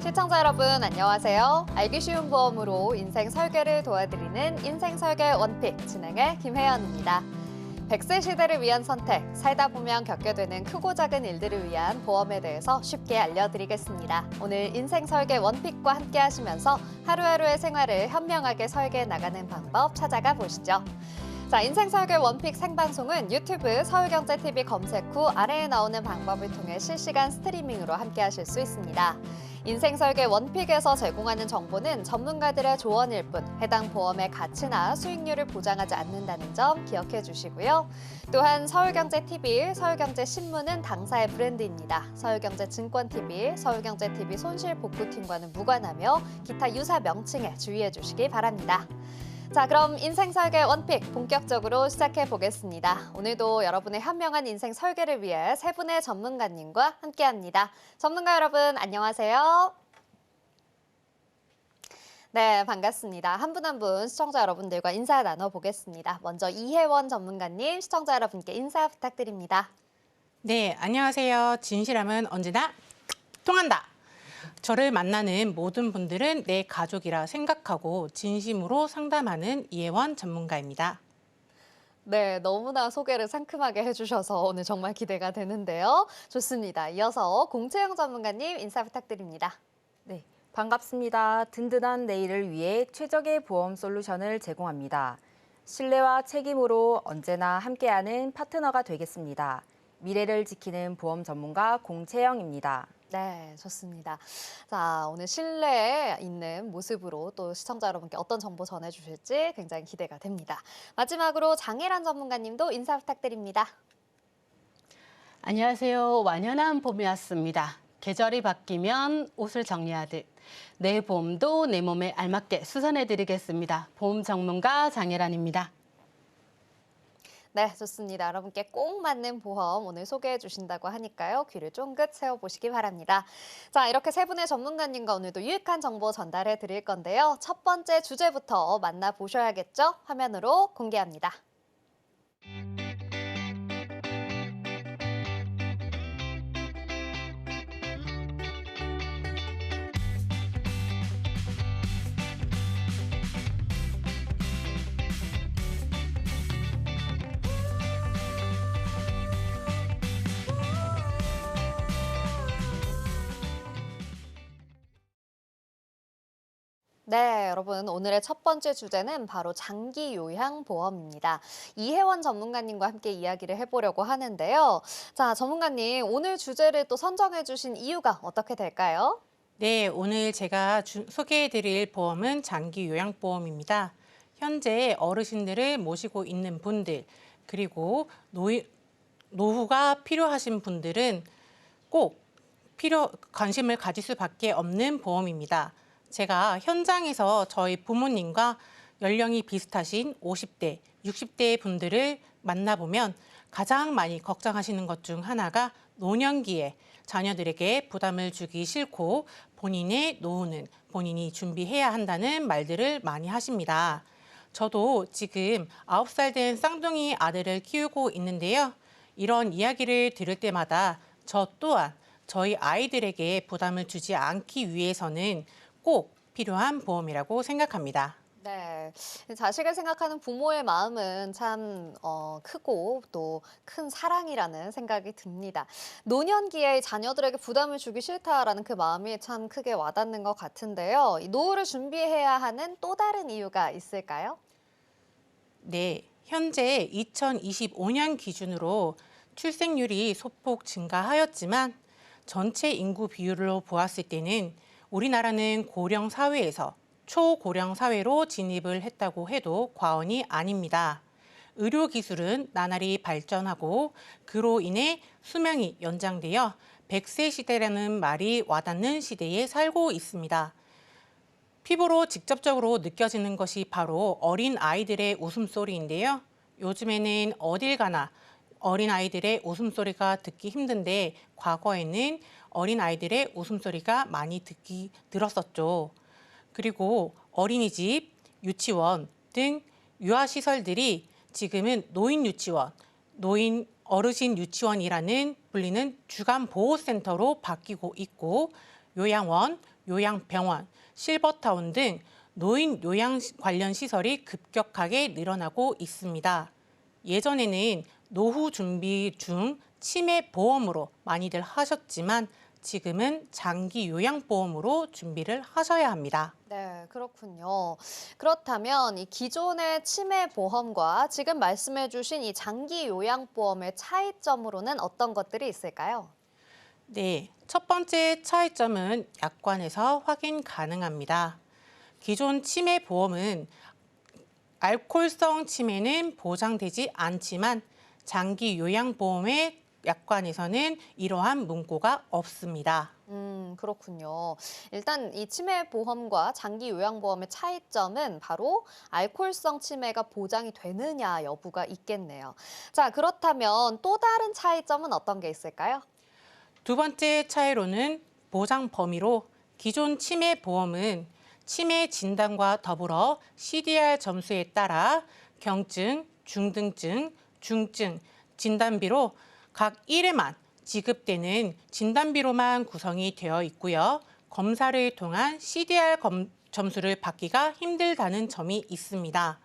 시청자 여러분 안녕하세요. 알기 쉬운 보험으로 인생 설계를 도와드리는 인생설계 원픽 진행의 김혜연입니다. 100세 시대를 위한 선택, 살다 보면 겪게 되는 크고 작은 일들을 위한 보험에 대해서 쉽게 알려드리겠습니다. 오늘 인생설계 원픽과 함께 하시면서 하루하루의 생활을 현명하게 설계해 나가는 방법 찾아가 보시죠. 자, 인생설계 원픽 생방송은 유튜브 서울경제TV 검색 후 아래에 나오는 방법을 통해 실시간 스트리밍으로 함께 하실 수 있습니다. 인생설계 원픽에서 제공하는 정보는 전문가들의 조언일 뿐 해당 보험의 가치나 수익률을 보장하지 않는다는 점 기억해 주시고요. 또한 서울경제TV, 서울경제신문은 당사의 브랜드입니다. 서울경제증권TV, 서울경제TV 손실복구팀과는 무관하며 기타 유사 명칭에 주의해 주시기 바랍니다. 자, 그럼 인생설계 원픽 본격적으로 시작해 보겠습니다. 오늘도 여러분의 현명한 인생 설계를 위해 세 분의 전문가님과 함께합니다. 전문가 여러분 안녕하세요. 네, 반갑습니다. 한 분 한 분 시청자 여러분들과 인사 나눠보겠습니다. 먼저 이혜원 전문가님, 시청자 여러분께 인사 부탁드립니다. 네, 안녕하세요. 진실함은 언제나 통한다. 저를 만나는 모든 분들은 내 가족이라 생각하고 진심으로 상담하는 이혜원 전문가입니다. 네, 너무나 소개를 상큼하게 해주셔서 오늘 정말 기대가 되는데요. 좋습니다. 이어서 공채영 전문가님 인사 부탁드립니다. 네, 반갑습니다. 든든한 내일을 위해 최적의 보험 솔루션을 제공합니다. 신뢰와 책임으로 언제나 함께하는 파트너가 되겠습니다. 미래를 지키는 보험 전문가 공채영입니다. 네, 좋습니다. 자, 오늘 실내에 있는 모습으로 또 시청자 여러분께 어떤 정보 전해주실지 굉장히 기대가 됩니다. 마지막으로 장혜란 전문가님도 인사 부탁드립니다. 안녕하세요. 완연한 봄이 왔습니다. 계절이 바뀌면 옷을 정리하듯 내 보험도 내 몸에 알맞게 수선해드리겠습니다. 보험 전문가 장혜란입니다. 네, 좋습니다. 여러분께 꼭 맞는 보험 오늘 소개해 주신다고 하니까요. 귀를 쫑긋 세워보시기 바랍니다. 자, 이렇게 세 분의 전문가님과 오늘도 유익한 정보 전달해 드릴 건데요. 첫 번째 주제부터 만나보셔야겠죠? 화면으로 공개합니다. 네, 여러분 오늘의 첫 번째 주제는 바로 장기 요양 보험입니다. 이혜원 전문가님과 함께 이야기를 해보려고 하는데요. 자, 전문가님 오늘 주제를 또 선정해 주신 이유가 어떻게 될까요? 네, 오늘 제가 소개해드릴 보험은 장기 요양보험입니다. 현재 어르신들을 모시고 있는 분들, 그리고 노후가 필요하신 분들은 꼭 관심을 가질 수밖에 없는 보험입니다. 제가 현장에서 저희 부모님과 연령이 비슷하신 50대, 60대 분들을 만나보면 가장 많이 걱정하시는 것 중 하나가 노년기에 자녀들에게 부담을 주기 싫고 본인의 노후는 본인이 준비해야 한다는 말들을 많이 하십니다. 저도 지금 9살 된 쌍둥이 아들을 키우고 있는데요. 이런 이야기를 들을 때마다 저 또한 저희 아이들에게 부담을 주지 않기 위해서는 꼭 필요한 보험이라고 생각합니다. 네, 자식을 생각하는 부모의 마음은 참 크고 또 큰 사랑이라는 생각이 듭니다. 노년기에 자녀들에게 부담을 주기 싫다라는 그 마음이 참 크게 와닿는 것 같은데요. 이 노후를 준비해야 하는 또 다른 이유가 있을까요? 네, 현재 2025년 기준으로 출생률이 소폭 증가하였지만 전체 인구 비율로 보았을 때는 우리나라는 고령 사회에서 초고령 사회로 진입을 했다고 해도 과언이 아닙니다. 의료 기술은 나날이 발전하고 그로 인해 수명이 연장되어 100세 시대라는 말이 와닿는 시대에 살고 있습니다. 피부로 직접적으로 느껴지는 것이 바로 어린 아이들의 웃음소리인데요. 요즘에는 어딜 가나 어린아이들의 웃음소리가 듣기 힘든데 과거에는 어린아이들의 웃음소리가 많이 들었었죠. 그리고 어린이집, 유치원 등 유아시설들이 지금은 노인유치원, 어르신 유치원이라는 불리는 주간보호센터로 바뀌고 있고 요양원, 요양병원, 실버타운 등 노인 요양 관련 시설이 급격하게 늘어나고 있습니다. 예전에는 노후 준비 중 치매 보험으로 많이들 하셨지만 지금은 장기 요양보험으로 준비를 하셔야 합니다. 네, 그렇군요. 그렇다면 이 기존의 치매 보험과 지금 말씀해주신 이 장기 요양보험의 차이점으로는 어떤 것들이 있을까요? 네, 첫 번째 차이점은 약관에서 확인 가능합니다. 기존 치매 보험은 알코올성 치매는 보장되지 않지만 장기 요양보험의 약관에서는 이러한 문구가 없습니다. 그렇군요. 일단 이 치매 보험과 장기 요양보험의 차이점은 바로 알코올성 치매가 보장이 되느냐 여부가 있겠네요. 자, 그렇다면 또 다른 차이점은 어떤 게 있을까요? 두 번째 차이로는 보장 범위로 기존 치매 보험은 치매 진단과 더불어 CDR 점수에 따라 경증, 중등증, 중증, 진단비로 각 1회만 지급되는 진단비로만 구성이 되어 있고요. 검사를 통한 CDR 점수를 받기가 힘들다는 점이 있습니다.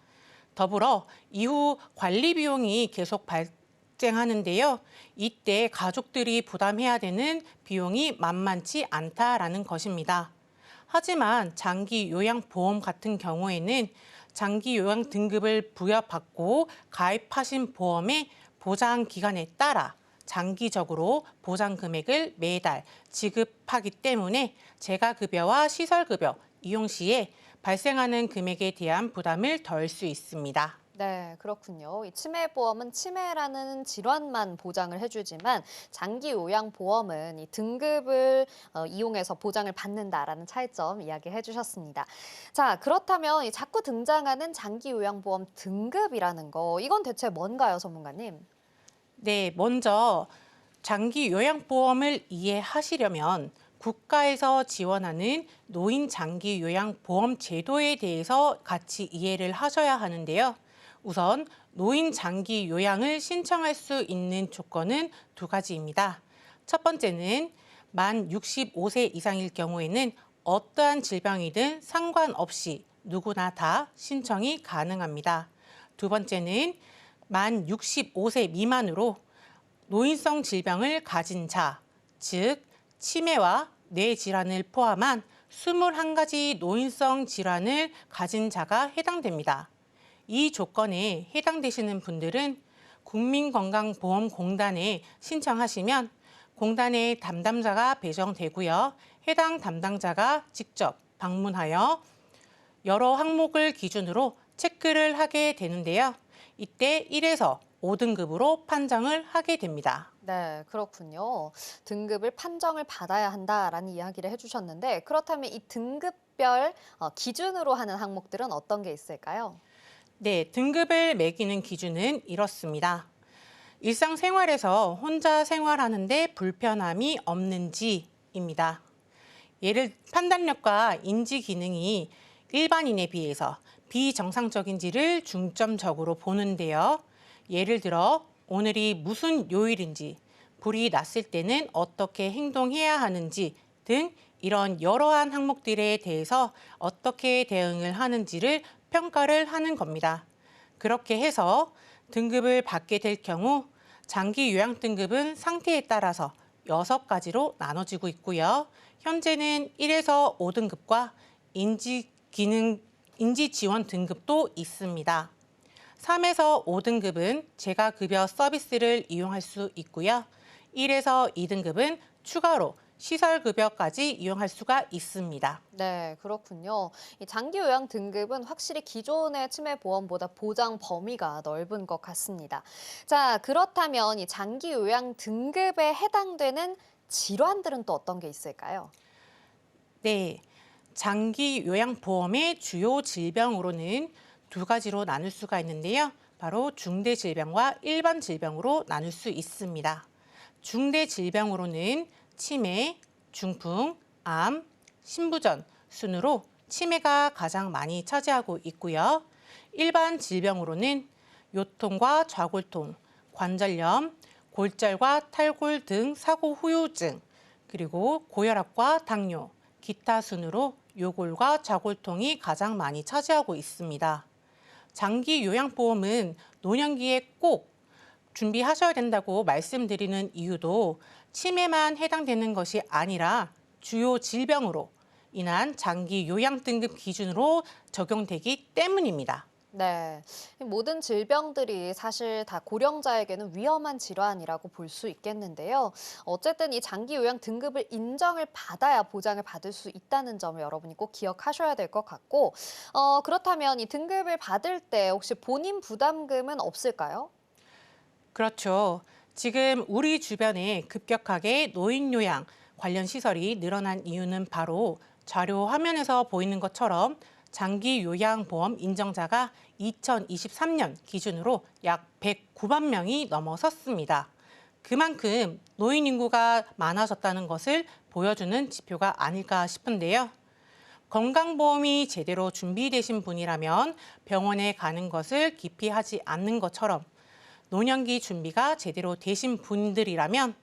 더불어 이후 관리 비용이 계속 발생하는데요. 이때 가족들이 부담해야 되는 비용이 만만치 않다라는 것입니다. 하지만 장기 요양보험 같은 경우에는 장기 요양 등급을 부여받고 가입하신 보험의 보장 기간에 따라 장기적으로 보장 금액을 매달 지급하기 때문에 재가급여와 시설급여 이용 시에 발생하는 금액에 대한 부담을 덜 수 있습니다. 네, 그렇군요. 이 치매보험은 치매라는 질환만 보장을 해주지만 장기 요양보험은 이 등급을 이용해서 보장을 받는다라는 차이점 이야기해 주셨습니다. 자, 그렇다면 이 자꾸 등장하는 장기 요양보험 등급이라는 거, 이건 대체 뭔가요, 전문가님? 네, 먼저 장기 요양보험을 이해하시려면 국가에서 지원하는 노인 장기 요양보험 제도에 대해서 같이 이해를 하셔야 하는데요. 우선 노인 장기 요양을 신청할 수 있는 조건은 두 가지입니다. 첫 번째는 만 65세 이상일 경우에는 어떠한 질병이든 상관없이 누구나 다 신청이 가능합니다. 두 번째는 만 65세 미만으로 노인성 질병을 가진 자, 즉 치매와 뇌질환을 포함한 21가지 노인성 질환을 가진 자가 해당됩니다. 이 조건에 해당되시는 분들은 국민건강보험공단에 신청하시면 공단의 담당자가 배정되고요. 해당 담당자가 직접 방문하여 여러 항목을 기준으로 체크를 하게 되는데요. 이때 1에서 5등급으로 판정을 하게 됩니다. 네, 그렇군요. 등급을 판정을 받아야 한다라는 이야기를 해주셨는데 그렇다면 이 등급별 기준으로 하는 항목들은 어떤 게 있을까요? 네, 등급을 매기는 기준은 이렇습니다. 일상생활에서 혼자 생활하는데 불편함이 없는지입니다. 판단력과 인지 기능이 일반인에 비해서 비정상적인지를 중점적으로 보는데요. 예를 들어 오늘이 무슨 요일인지, 불이 났을 때는 어떻게 행동해야 하는지 등 이런 여러한 항목들에 대해서 어떻게 대응을 하는지를 평가를 하는 겁니다. 그렇게 해서 등급을 받게 될 경우 장기 요양 등급은 상태에 따라서 6가지로 나눠지고 있고요. 현재는 1에서 5등급과 인지 지원 등급도 있습니다. 3에서 5등급은 재가급여 서비스를 이용할 수 있고요. 1에서 2등급은 추가로 시설급여까지 이용할 수가 있습니다. 네, 그렇군요. 이 장기 요양 등급은 확실히 기존의 치매 보험보다 보장 범위가 넓은 것 같습니다. 자, 그렇다면 이 장기 요양 등급에 해당되는 질환들은 또 어떤 게 있을까요? 네, 장기 요양보험의 주요 질병으로는 두 가지로 나눌 수가 있는데요. 바로 중대 질병과 일반 질병으로 나눌 수 있습니다. 중대 질병으로는 치매, 중풍, 암, 신부전 순으로 치매가 가장 많이 차지하고 있고요. 일반 질병으로는 요통과 좌골통, 관절염, 골절과 탈골 등 사고 후유증, 그리고 고혈압과 당뇨, 기타 순으로 요골과 좌골통이 가장 많이 차지하고 있습니다. 장기 요양보험은 노년기에 꼭 준비하셔야 된다고 말씀드리는 이유도 치매만 해당되는 것이 아니라 주요 질병으로 인한 장기 요양 등급 기준으로 적용되기 때문입니다. 네, 이 모든 질병들이 사실 다 고령자에게는 위험한 질환이라고 볼 수 있겠는데요. 어쨌든 이 장기 요양 등급을 인정을 받아야 보장을 받을 수 있다는 점을 여러분이 꼭 기억하셔야 될 것 같고, 그렇다면 이 등급을 받을 때 혹시 본인 부담금은 없을까요? 그렇죠. 지금 우리 주변에 급격하게 노인 요양 관련 시설이 늘어난 이유는 바로 자료 화면에서 보이는 것처럼 장기 요양보험 인정자가 2023년 기준으로 약 109만 명이 넘어섰습니다. 그만큼 노인 인구가 많아졌다는 것을 보여주는 지표가 아닐까 싶은데요. 건강보험이 제대로 준비되신 분이라면 병원에 가는 것을 기피하지 않는 것처럼 노년기 준비가 제대로 되신 분들이라면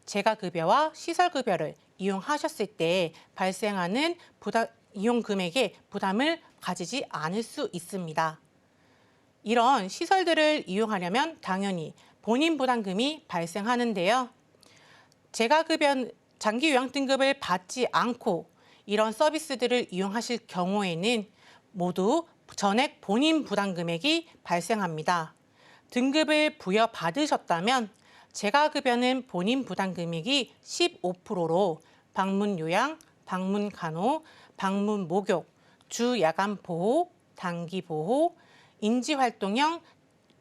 재가급여와 시설급여를 이용하셨을 때 발생하는 이용 금액에 부담을 가지지 않을 수 있습니다. 이런 시설들을 이용하려면 당연히 본인 부담금이 발생하는데요. 재가급여 장기 요양 등급을 받지 않고 이런 서비스들을 이용하실 경우에는 모두 전액 본인 부담 금액이 발생합니다. 등급을 부여받으셨다면 재가급여는 본인 부담 금액이 15%로 방문 요양, 방문 간호, 방문 목욕, 주 야간 보호, 단기 보호, 인지활동형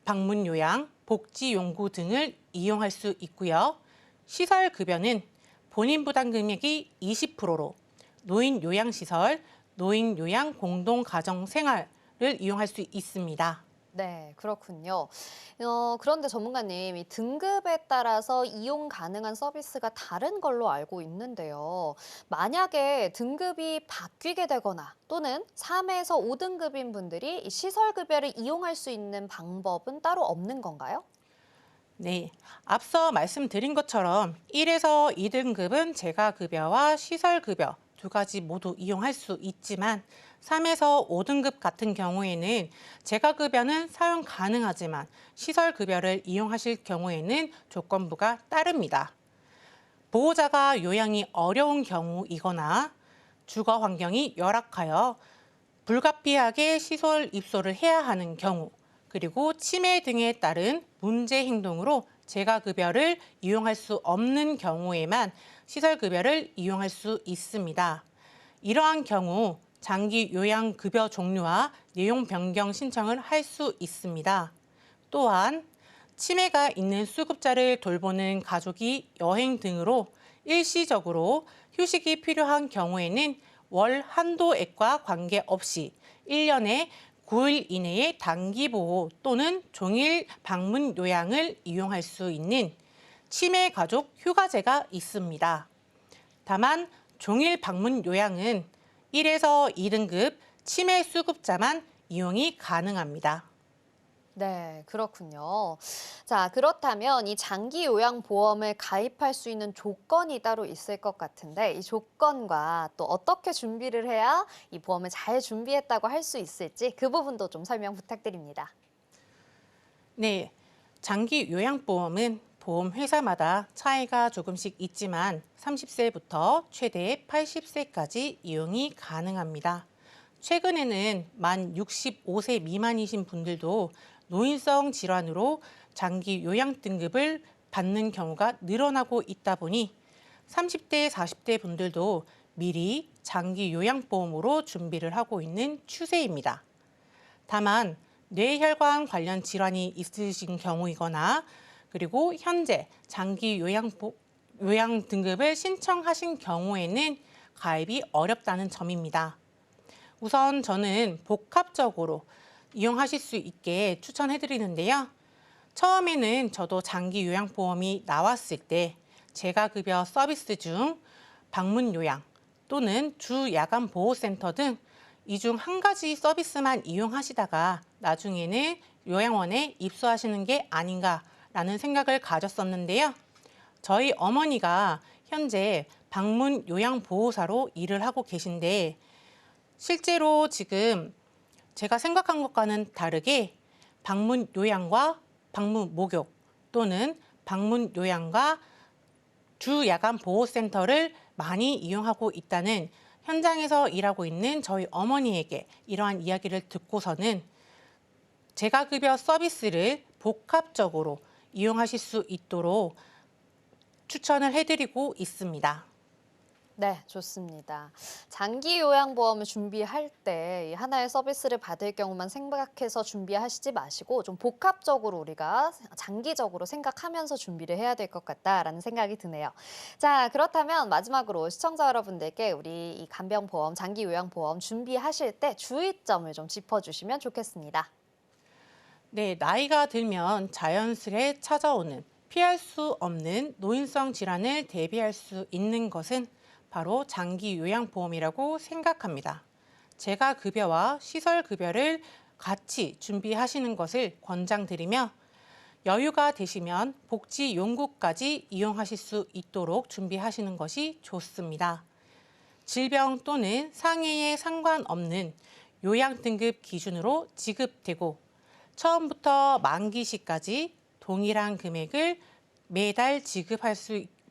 방문 요양, 복지 용구 등을 이용할 수 있고요. 시설 급여는 본인 부담 금액이 20%로 노인 요양시설, 노인 요양 공동 가정 생활을 이용할 수 있습니다. 네, 그렇군요. 그런데 전문가님, 이 등급에 따라서 이용 가능한 서비스가 다른 걸로 알고 있는데요. 만약에 등급이 바뀌게 되거나 또는 3에서 5등급인 분들이 이 시설급여를 이용할 수 있는 방법은 따로 없는 건가요? 네, 앞서 말씀드린 것처럼 1에서 2등급은 재가급여와 시설급여 두 가지 모두 이용할 수 있지만 3에서 5등급 같은 경우에는 재가급여는 사용 가능하지만 시설급여를 이용하실 경우에는 조건부가 따릅니다. 보호자가 요양이 어려운 경우이거나 주거 환경이 열악하여 불가피하게 시설 입소를 해야 하는 경우, 그리고 치매 등에 따른 문제 행동으로 재가급여를 이용할 수 없는 경우에만 시설급여를 이용할 수 있습니다. 이러한 경우 장기 요양급여 종류와 내용 변경 신청을 할 수 있습니다. 또한 치매가 있는 수급자를 돌보는 가족이 여행 등으로 일시적으로 휴식이 필요한 경우에는 월 한도액과 관계없이 1년에 9일 이내의 단기 보호 또는 종일 방문 요양을 이용할 수 있는 치매 가족 휴가제가 있습니다. 다만 종일 방문 요양은 1에서 2등급 치매 수급자만 이용이 가능합니다. 네, 그렇군요. 자, 그렇다면 이 장기 요양 보험을 가입할 수 있는 조건이 따로 있을 것 같은데 이 조건과 또 어떻게 준비를 해야 이 보험을 잘 준비했다고 할 수 있을지 그 부분도 좀 설명 부탁드립니다. 네, 장기 요양보험은 보험 회사마다 차이가 조금씩 있지만 30세부터 최대 80세까지 이용이 가능합니다. 최근에는 만 65세 미만이신 분들도 노인성 질환으로 장기 요양 등급을 받는 경우가 늘어나고 있다 보니 30대, 40대 분들도 미리 장기 요양보험으로 준비를 하고 있는 추세입니다. 다만 뇌혈관 관련 질환이 있으신 경우이거나 그리고 현재 장기 요양 등급을 신청하신 경우에는 가입이 어렵다는 점입니다. 우선 저는 복합적으로 이용하실 수 있게 추천해드리는데요. 처음에는 저도 장기 요양보험이 나왔을 때 재가급여 서비스 중 방문 요양 또는 주 야간 보호센터 등 이 중 한 가지 서비스만 이용하시다가 나중에는 요양원에 입소하시는 게 아닌가라는 생각을 가졌었는데요. 저희 어머니가 현재 방문 요양보호사로 일을 하고 계신데 실제로 지금 제가 생각한 것과는 다르게 방문 요양과 방문 목욕 또는 방문 요양과 주 야간 보호센터를 많이 이용하고 있다는 현장에서 일하고 있는 저희 어머니에게 이러한 이야기를 듣고서는 재가급여 서비스를 복합적으로 이용하실 수 있도록 추천을 해드리고 있습니다. 네, 좋습니다. 장기 요양보험을 준비할 때 하나의 서비스를 받을 경우만 생각해서 준비하시지 마시고 좀 복합적으로 우리가 장기적으로 생각하면서 준비를 해야 될 것 같다라는 생각이 드네요. 자, 그렇다면 마지막으로 시청자 여러분들께 우리 이 간병보험, 장기 요양보험 준비하실 때 주의점을 좀 짚어주시면 좋겠습니다. 네, 나이가 들면 자연스레 찾아오는 피할 수 없는 노인성 질환을 대비할 수 있는 것은 바로 장기 요양보험이라고 생각합니다. 재가급여와 시설급여를 같이 준비하시는 것을 권장드리며 여유가 되시면 복지용구까지 이용하실 수 있도록 준비하시는 것이 좋습니다. 질병 또는 상해에 상관없는 요양등급 기준으로 지급되고 처음부터 만기 시까지 동일한 금액을 매달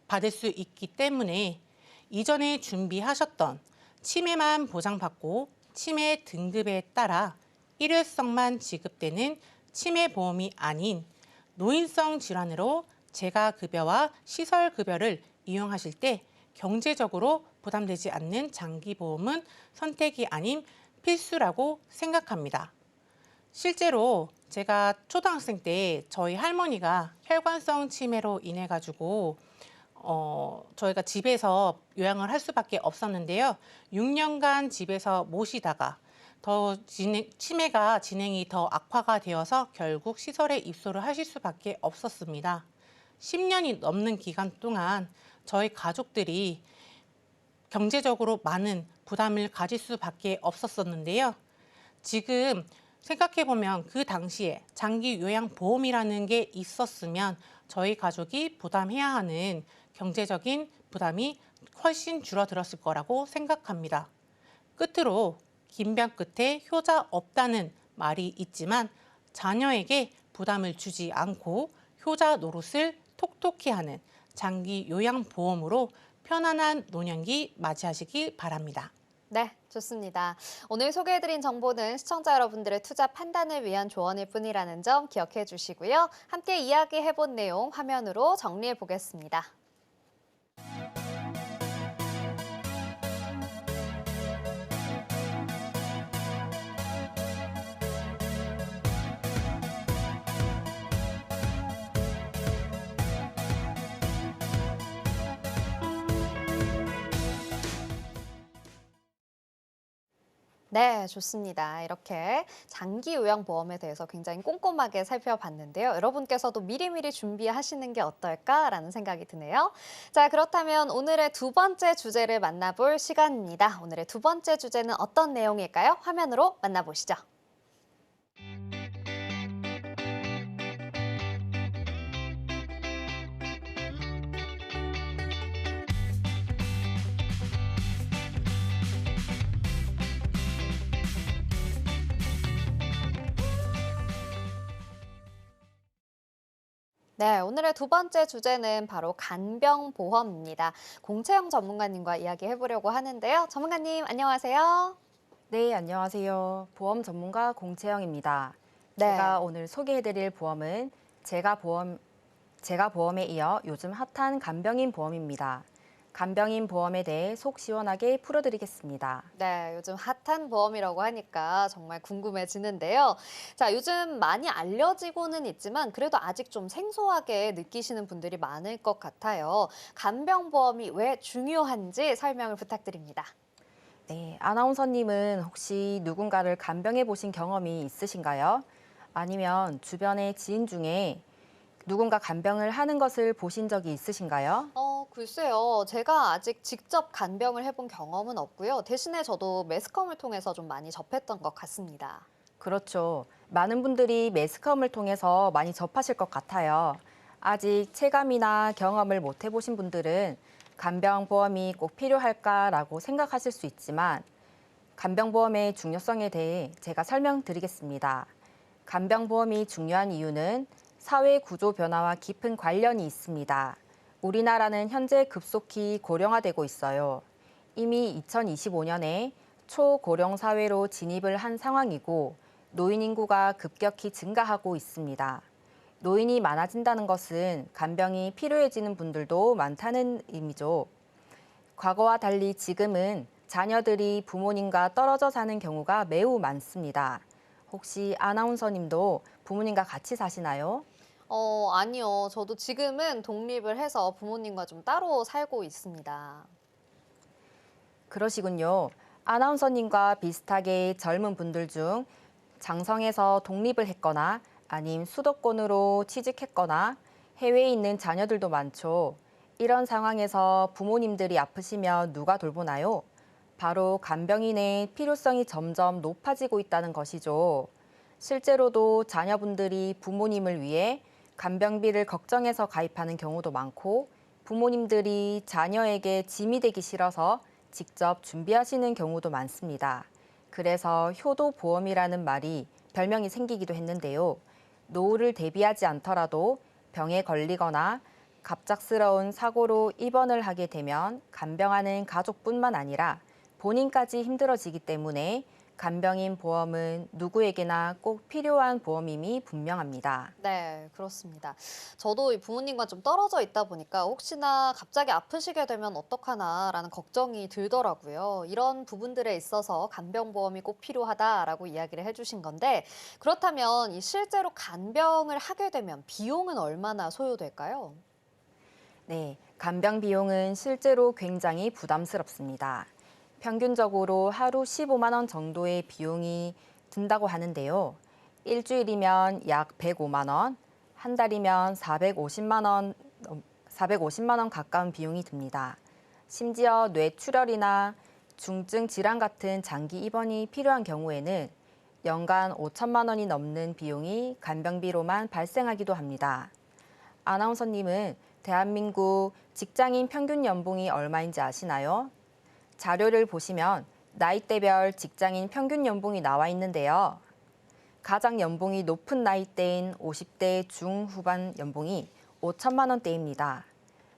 받을 수 있기 때문에 이전에 준비하셨던 치매만 보장받고 치매 등급에 따라 일회성만 지급되는 치매보험이 아닌 노인성 질환으로 재가급여와 시설급여를 이용하실 때 경제적으로 부담되지 않는 장기보험은 선택이 아닌 필수라고 생각합니다. 실제로 제가 초등학생 때 저희 할머니가 혈관성 치매로 인해 가지고 저희가 집에서 요양을 할 수밖에 없었는데요. 6년간 집에서 모시다가 치매가 진행이 더 악화가 되어서 결국 시설에 입소를 하실 수밖에 없었습니다. 10년이 넘는 기간 동안 저희 가족들이 경제적으로 많은 부담을 가질 수밖에 없었었는데요. 지금 생각해보면 그 당시에 장기 요양보험이라는 게 있었으면 저희 가족이 부담해야 하는 경제적인 부담이 훨씬 줄어들었을 거라고 생각합니다. 끝으로 긴 병 끝에 효자 없다는 말이 있지만 자녀에게 부담을 주지 않고 효자 노릇을 톡톡히 하는 장기 요양보험으로 편안한 노년기 맞이하시기 바랍니다. 네, 좋습니다. 오늘 소개해드린 정보는 시청자 여러분들의 투자 판단을 위한 조언일 뿐이라는 점 기억해 주시고요. 함께 이야기해본 내용 화면으로 정리해 보겠습니다. 네, 좋습니다. 이렇게 장기 요양보험에 대해서 굉장히 꼼꼼하게 살펴봤는데요. 여러분께서도 미리미리 준비하시는 게 어떨까라는 생각이 드네요. 자, 그렇다면 오늘의 두 번째 주제를 만나볼 시간입니다. 오늘의 두 번째 주제는 어떤 내용일까요? 화면으로 만나보시죠. 네, 오늘의 두 번째 주제는 바로 간병보험입니다. 공채영 전문가님과 이야기해보려고 하는데요. 전문가님, 안녕하세요. 네, 안녕하세요. 보험 전문가 공채영입니다. 네. 제가 오늘 소개해드릴 보험은 재가보험에 이어 요즘 핫한 간병인 보험입니다. 간병인 보험에 대해 속 시원하게 풀어드리겠습니다. 네, 요즘 핫한 보험이라고 하니까 정말 궁금해지는데요. 자, 요즘 많이 알려지고는 있지만 그래도 아직 좀 생소하게 느끼시는 분들이 많을 것 같아요. 간병보험이 왜 중요한지 설명을 부탁드립니다. 네, 아나운서님은 혹시 누군가를 간병해 보신 경험이 있으신가요? 아니면 주변의 지인 중에 누군가 간병을 하는 것을 보신 적이 있으신가요? 글쎄요. 제가 아직 직접 간병을 해본 경험은 없고요. 대신에 저도 매스컴을 통해서 좀 많이 접했던 것 같습니다. 그렇죠. 많은 분들이 매스컴을 통해서 많이 접하실 것 같아요. 아직 체감이나 경험을 못 해보신 분들은 간병보험이 꼭 필요할까라고 생각하실 수 있지만 간병보험의 중요성에 대해 제가 설명드리겠습니다. 간병보험이 중요한 이유는 사회 구조 변화와 깊은 관련이 있습니다. 우리나라는 현재 급속히 고령화되고 있어요. 이미 2025년에 초고령 사회로 진입을 한 상황이고 노인 인구가 급격히 증가하고 있습니다. 노인이 많아진다는 것은 간병이 필요해지는 분들도 많다는 의미죠. 과거와 달리 지금은 자녀들이 부모님과 떨어져 사는 경우가 매우 많습니다. 혹시 아나운서님도 부모님과 같이 사시나요? 아니요. 저도 지금은 독립을 해서 부모님과 좀 따로 살고 있습니다. 그러시군요. 아나운서님과 비슷하게 젊은 분들 중 장성에서 독립을 했거나 아님 수도권으로 취직했거나 해외에 있는 자녀들도 많죠. 이런 상황에서 부모님들이 아프시면 누가 돌보나요? 바로 간병인의 필요성이 점점 높아지고 있다는 것이죠. 실제로도 자녀분들이 부모님을 위해 간병비를 걱정해서 가입하는 경우도 많고 부모님들이 자녀에게 짐이 되기 싫어서 직접 준비하시는 경우도 많습니다. 그래서 효도보험이라는 말이 별명이 생기기도 했는데요. 노후를 대비하지 않더라도 병에 걸리거나 갑작스러운 사고로 입원을 하게 되면 간병하는 가족뿐만 아니라 본인까지 힘들어지기 때문에 간병인 보험은 누구에게나 꼭 필요한 보험임이 분명합니다. 네, 그렇습니다. 저도 이 부모님과 좀 떨어져 있다 보니까 혹시나 갑자기 아프시게 되면 어떡하나라는 걱정이 들더라고요. 이런 부분들에 있어서 간병보험이 꼭 필요하다라고 이야기를 해주신 건데 그렇다면 이 실제로 간병을 하게 되면 비용은 얼마나 소요될까요? 네, 간병 비용은 실제로 굉장히 부담스럽습니다. 평균적으로 하루 15만 원 정도의 비용이 든다고 하는데요. 일주일이면 약 105만 원, 한 달이면 450만 원 가까운 비용이 듭니다. 심지어 뇌출혈이나 중증 질환 같은 장기 입원이 필요한 경우에는 연간 5천만 원이 넘는 비용이 간병비로만 발생하기도 합니다. 아나운서님은 대한민국 직장인 평균 연봉이 얼마인지 아시나요? 자료를 보시면 나이대별 직장인 평균 연봉이 나와 있는데요. 가장 연봉이 높은 나이대인 50대 중후반 연봉이 5천만 원대입니다.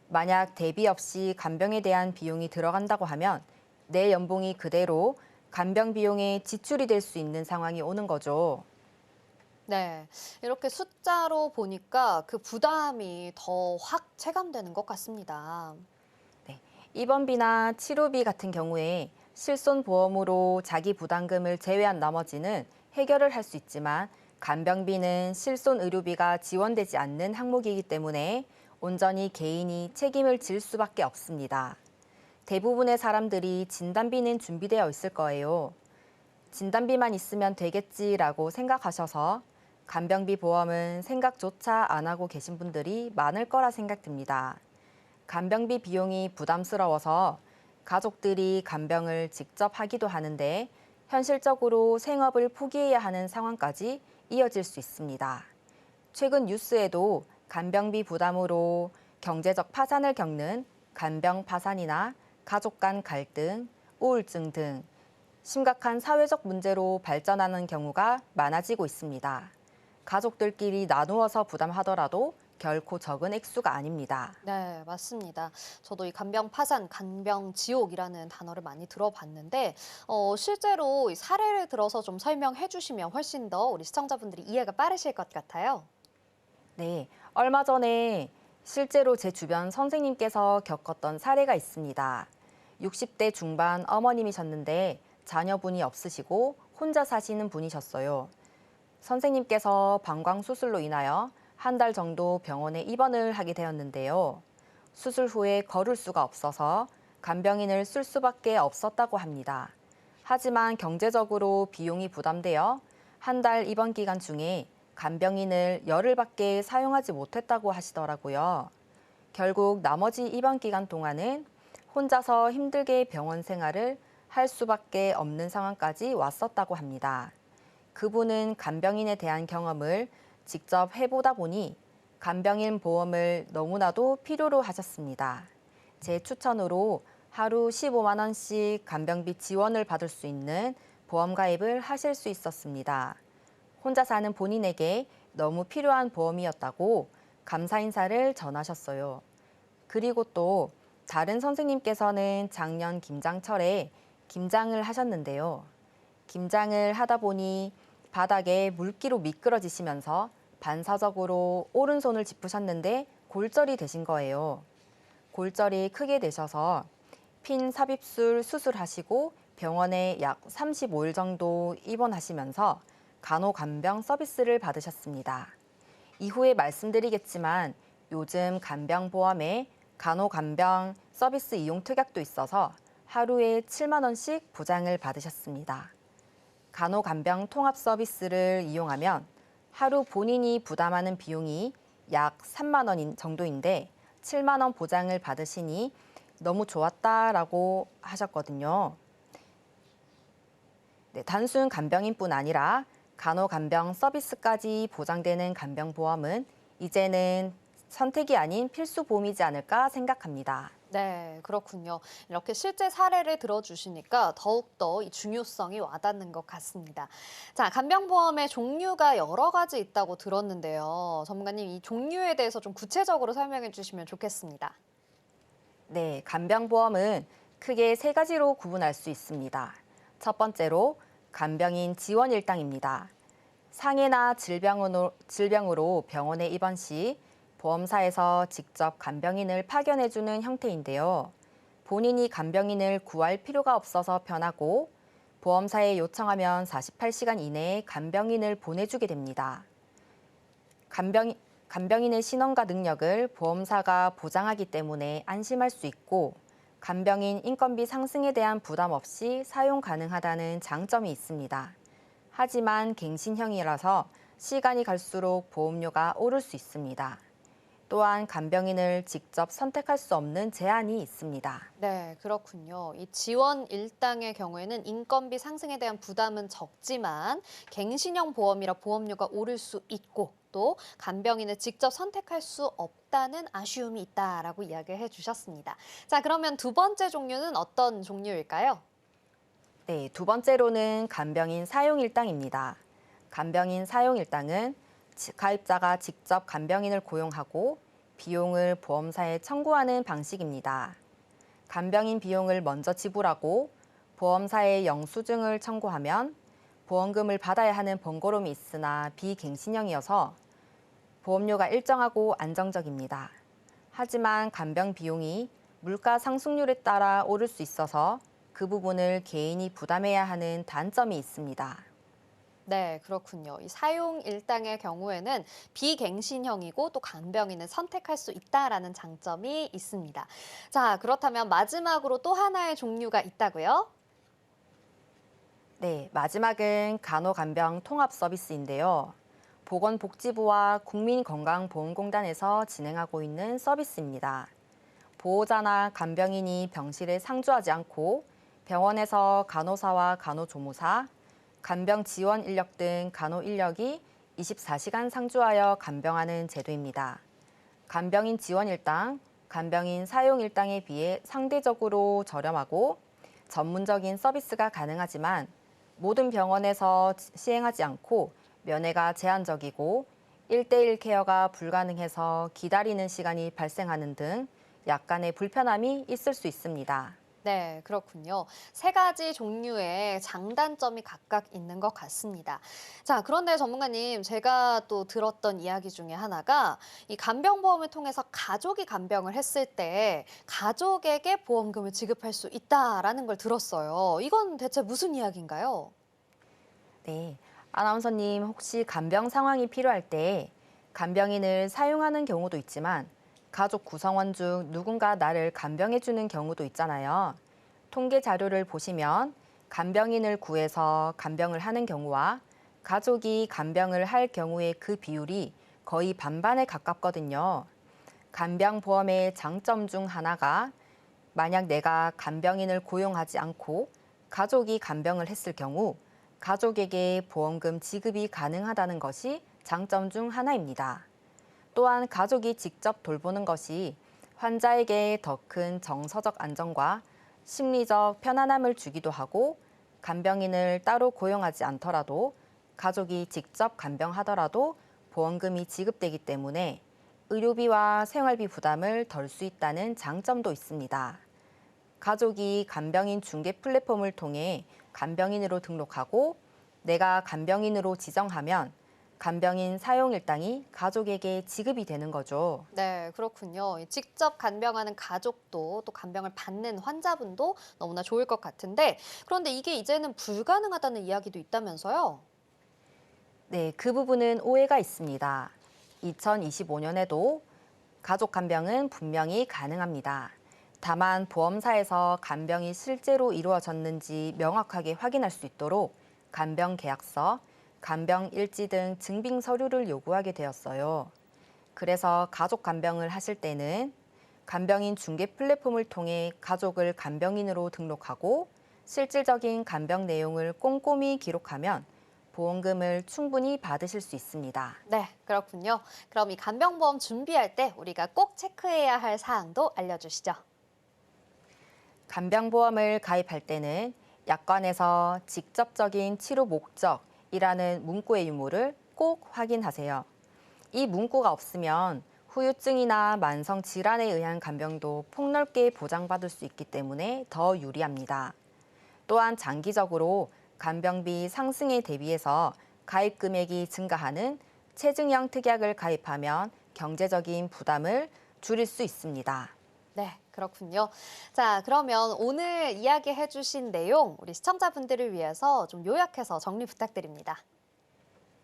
만약 대비 없이 간병에 대한 비용이 들어간다고 하면 내 연봉이 그대로 간병 비용에 지출이 될 수 있는 상황이 오는 거죠. 네, 이렇게 숫자로 보니까 그 부담이 더 확 체감되는 것 같습니다. 입원비나 치료비 같은 경우에 실손보험으로 자기 부담금을 제외한 나머지는 해결을 할 수 있지만 간병비는 실손의료비가 지원되지 않는 항목이기 때문에 온전히 개인이 책임을 질 수밖에 없습니다. 대부분의 사람들이 진단비는 준비되어 있을 거예요. 진단비만 있으면 되겠지라고 생각하셔서 간병비 보험은 생각조차 안 하고 계신 분들이 많을 거라 생각됩니다. 간병비 비용이 부담스러워서 가족들이 간병을 직접 하기도 하는데 현실적으로 생업을 포기해야 하는 상황까지 이어질 수 있습니다. 최근 뉴스에도 간병비 부담으로 경제적 파산을 겪는 간병 파산이나 가족 간 갈등, 우울증 등 심각한 사회적 문제로 발전하는 경우가 많아지고 있습니다. 가족들끼리 나누어서 부담하더라도 결코 적은 액수가 아닙니다. 네, 맞습니다. 저도 이 간병 파산, 간병 지옥이라는 단어를 많이 들어봤는데 실제로 이 사례를 들어서 좀 설명해 주시면 훨씬 더 우리 시청자분들이 이해가 빠르실 것 같아요. 네, 얼마 전에 실제로 제 주변 선생님께서 겪었던 사례가 있습니다. 60대 중반 어머님이셨는데 자녀분이 없으시고 혼자 사시는 분이셨어요. 선생님께서 방광 수술로 인하여 한 달 정도 병원에 입원을 하게 되었는데요. 수술 후에 걸을 수가 없어서 간병인을 쓸 수밖에 없었다고 합니다. 하지만 경제적으로 비용이 부담되어 한 달 입원 기간 중에 간병인을 열흘밖에 사용하지 못했다고 하시더라고요. 결국 나머지 입원 기간 동안은 혼자서 힘들게 병원 생활을 할 수밖에 없는 상황까지 왔었다고 합니다. 그분은 간병인에 대한 경험을 직접 해보다 보니 간병인 보험을 너무나도 필요로 하셨습니다. 제 추천으로 하루 15만 원씩 간병비 지원을 받을 수 있는 보험 가입을 하실 수 있었습니다. 혼자 사는 본인에게 너무 필요한 보험이었다고 감사 인사를 전하셨어요. 그리고 또 다른 선생님께서는 작년 김장철에 김장을 하셨는데요. 김장을 하다 보니 바닥에 물기로 미끄러지시면서 반사적으로 오른손을 짚으셨는데 골절이 되신 거예요. 골절이 크게 되셔서 핀 삽입술 수술하시고 병원에 약 35일 정도 입원하시면서 간호간병 서비스를 받으셨습니다. 이후에 말씀드리겠지만 요즘 간병보험에 간호간병 서비스 이용 특약도 있어서 하루에 7만 원씩 보장을 받으셨습니다. 간호간병 통합 서비스를 이용하면 하루 본인이 부담하는 비용이 약 3만 원 정도인데 7만 원 보장을 받으시니 너무 좋았다라고 하셨거든요. 네, 단순 간병인뿐 아니라 간호간병 서비스까지 보장되는 간병보험은 이제는 선택이 아닌 필수 보험이지 않을까 생각합니다. 네, 그렇군요. 이렇게 실제 사례를 들어주시니까 더욱더 이 중요성이 와닿는 것 같습니다. 자, 간병보험의 종류가 여러 가지 있다고 들었는데요. 전문가님, 이 종류에 대해서 좀 구체적으로 설명해 주시면 좋겠습니다. 네, 간병보험은 크게 세 가지로 구분할 수 있습니다. 첫 번째로 간병인 지원 일당입니다. 상해나 질병으로 병원에 입원 시 보험사에서 직접 간병인을 파견해주는 형태인데요. 본인이 간병인을 구할 필요가 없어서 편하고 보험사에 요청하면 48시간 이내에 간병인을 보내주게 됩니다. 간병인의 신원과 능력을 보험사가 보장하기 때문에 안심할 수 있고 간병인 인건비 상승에 대한 부담 없이 사용 가능하다는 장점이 있습니다. 하지만 갱신형이라서 시간이 갈수록 보험료가 오를 수 있습니다. 또한 간병인을 직접 선택할 수 없는 제한이 있습니다. 네, 그렇군요. 이 지원 일당의 경우에는 인건비 상승에 대한 부담은 적지만 갱신형 보험이라 보험료가 오를 수 있고 또 간병인을 직접 선택할 수 없다는 아쉬움이 있다라고 이야기를 해주셨습니다. 자, 그러면 두 번째 종류는 어떤 종류일까요? 네, 두 번째로는 간병인 사용 일당입니다. 간병인 사용 일당은 가입자가 직접 간병인을 고용하고 비용을 보험사에 청구하는 방식입니다. 간병인 비용을 먼저 지불하고 보험사에 영수증을 청구하면 보험금을 받아야 하는 번거로움이 있으나 비갱신형이어서 보험료가 일정하고 안정적입니다. 하지만 간병 비용이 물가 상승률에 따라 오를 수 있어서 그 부분을 개인이 부담해야 하는 단점이 있습니다. 네, 그렇군요. 이 사용 일당의 경우에는 비갱신형이고 또 간병인을 선택할 수 있다라는 장점이 있습니다. 자, 그렇다면 마지막으로 또 하나의 종류가 있다고요? 네, 마지막은 간호간병 통합 서비스인데요. 보건복지부와 국민건강보험공단에서 진행하고 있는 서비스입니다. 보호자나 간병인이 병실에 상주하지 않고 병원에서 간호사와 간호조무사, 간병 지원 인력 등 간호 인력이 24시간 상주하여 간병하는 제도입니다. 간병인 지원 일당, 간병인 사용 일당에 비해 상대적으로 저렴하고 전문적인 서비스가 가능하지만 모든 병원에서 시행하지 않고 면회가 제한적이고 1대1 케어가 불가능해서 기다리는 시간이 발생하는 등 약간의 불편함이 있을 수 있습니다. 네, 그렇군요. 세 가지 종류의 장단점이 각각 있는 것 같습니다. 자, 그런데 전문가님, 제가 또 들었던 이야기 중에 하나가 이 간병보험을 통해서 가족이 간병을 했을 때 가족에게 보험금을 지급할 수 있다라는 걸 들었어요. 이건 대체 무슨 이야기인가요? 네, 아나운서님 혹시 간병 상황이 필요할 때 간병인을 사용하는 경우도 있지만 가족 구성원 중 누군가 나를 간병해주는 경우도 있잖아요. 통계 자료를 보시면 간병인을 구해서 간병을 하는 경우와 가족이 간병을 할 경우의 그 비율이 거의 반반에 가깝거든요. 간병보험의 장점 중 하나가 만약 내가 간병인을 고용하지 않고 가족이 간병을 했을 경우 가족에게 보험금 지급이 가능하다는 것이 장점 중 하나입니다. 또한 가족이 직접 돌보는 것이 환자에게 더 큰 정서적 안정과 심리적 편안함을 주기도 하고 간병인을 따로 고용하지 않더라도 가족이 직접 간병하더라도 보험금이 지급되기 때문에 의료비와 생활비 부담을 덜 수 있다는 장점도 있습니다. 가족이 간병인 중개 플랫폼을 통해 간병인으로 등록하고 내가 간병인으로 지정하면 간병인 사용 일당이 가족에게 지급이 되는 거죠. 네, 그렇군요. 직접 간병하는 가족도 또 간병을 받는 환자분도 너무나 좋을 것 같은데 그런데 이게 이제는 불가능하다는 이야기도 있다면서요? 네, 그 부분은 오해가 있습니다. 2025년에도 가족 간병은 분명히 가능합니다. 다만 보험사에서 간병이 실제로 이루어졌는지 명확하게 확인할 수 있도록 간병 계약서, 간병 일지 등 증빙 서류를 요구하게 되었어요. 그래서 가족 간병을 하실 때는 간병인 중개 플랫폼을 통해 가족을 간병인으로 등록하고 실질적인 간병 내용을 꼼꼼히 기록하면 보험금을 충분히 받으실 수 있습니다. 네, 그렇군요. 그럼 이 간병보험 준비할 때 우리가 꼭 체크해야 할 사항도 알려주시죠. 간병보험을 가입할 때는 약관에서 직접적인 치료 목적이라는 문구의 유무를 꼭 확인하세요. 이 문구가 없으면 후유증이나 만성 질환에 의한 간병도 폭넓게 보장받을 수 있기 때문에 더 유리합니다. 또한 장기적으로 간병비 상승에 대비해서 가입 금액이 증가하는 체증형 특약을 가입하면 경제적인 부담을 줄일 수 있습니다. 네, 그렇군요. 자, 그러면 오늘 이야기해 주신 내용 우리 시청자분들을 위해서 좀 요약해서 정리 부탁드립니다.